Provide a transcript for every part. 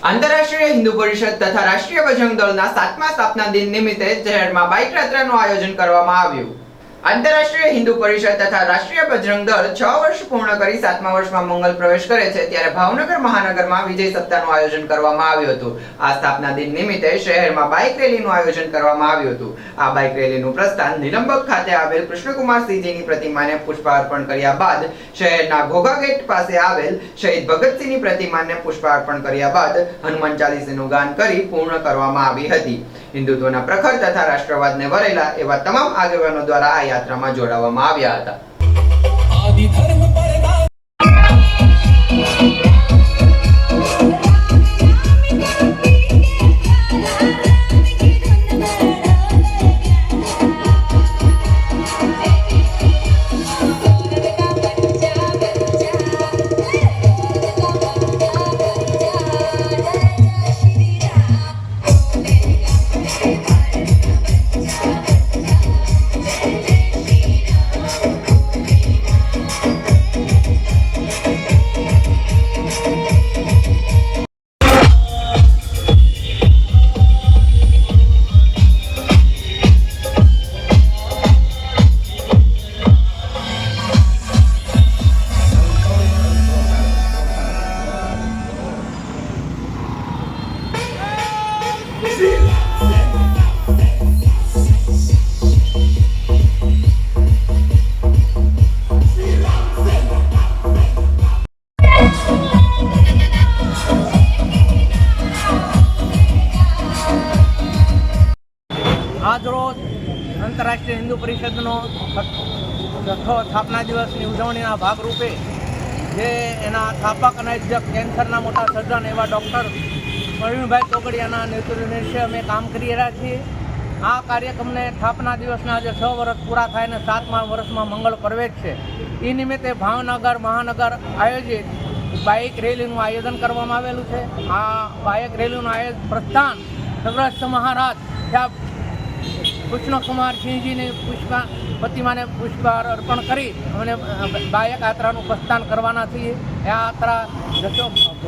આંતરરાષ્ટ્રીય હિન્દુ પરિષદ તથા રાષ્ટ્રીય બજરંગ દળના 7મા સ્થાપના દિન નિમિત્તે શહેરમાં બાઇક યાત્રાનું આયોજન કરવામાં આવ્યું। આંતરરાષ્ટ્રીય હિન્દુ પરિષદ તથા રાષ્ટ્રીય બજરંગ દળ 6 વર્ષ પૂર્ણ કરી 7મા વર્ષમાં મંગલ પ્રવેશ કરે છે, ત્યારે ભાવનગર મહાનગરમાં વિજય સપ્તાહનું આયોજન કરવામાં આવ્યું હતું। આ સ્થાપના દિન નિમિત્તે શહેરમાં બાઇક રેલીનું આયોજન કરવામાં આવ્યું હતું। આ બાઇક રેલીનું પ્રસ્થાન નિલંબક ખાતે આવેલ કૃષ્ણકુમારસિંહજીની પ્રતિમાને પુષ્પાર્પણ કર્યા બાદ શહેરના ઘોઘા ગેટ પાસે આવેલ શહીદ ભગતસિંહની પ્રતિમાને પુષ્પાર્પણ કર્યા બાદ હનુમાન ચાલીસાનું ગાન કરી પૂર્ણ કરવામાં આવી હતી। હિન્દુત્વના પ્રખર તથા રાષ્ટ્રવાદને વરેલા એવા તમામ આગેવાનો દ્વારા આ યાત્રામાં જોડાવામાં આવ્યા હતા। આજ રોજ આંતરરાષ્ટ્રીય હિન્દુ પરિષદનો 6થો સ્થાપના દિવસની ઉજવણીના ભાગરૂપે જે એના સ્થાપક અને અધ્યક્ષ કેન્સરના મોટા સર્જન એવા ડૉક્ટર પ્રવીણભાઈ તોગડિયાના નેતૃત્વ નીચે અમે કામ કરી રહ્યા છીએ। આ કાર્યક્રમને સ્થાપના દિવસના આજે 6 વર્ષ પૂરા થાય અને 7મા વર્ષમાં મંગળ પ્રવેશ છે। એ નિમિત્તે ભાવનગર મહાનગર આયોજિત બાઇક રેલીનું આયોજન કરવામાં આવેલું છે। આ બાઇક રેલીનું પ્રસ્થાન સૌરાષ્ટ્ર મહારાજ કૃષ્ણકુમારસિંહજીની પ્રતિમાને પુષ્પાર અર્પણ કરી અને બાઇક યાત્રાનું પ્રસ્થાન કરવાના છીએ। આ યાત્રા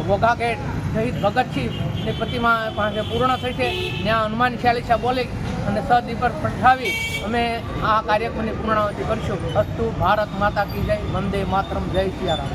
ઘોઘા ગેટ શહીદ ભગતસિંહની પ્રતિમા પાસે પૂર્ણ થઈ છે। ત્યાં હનુમાન ચાલીસા બોલી અને સદીપર પઠાવી અમે આ કાર્યક્રમની પૂર્ણાવતિ કરીશું। અસ્તુ ભારત માતા કી જય, વંદે માતરમ, જય સિયારામ।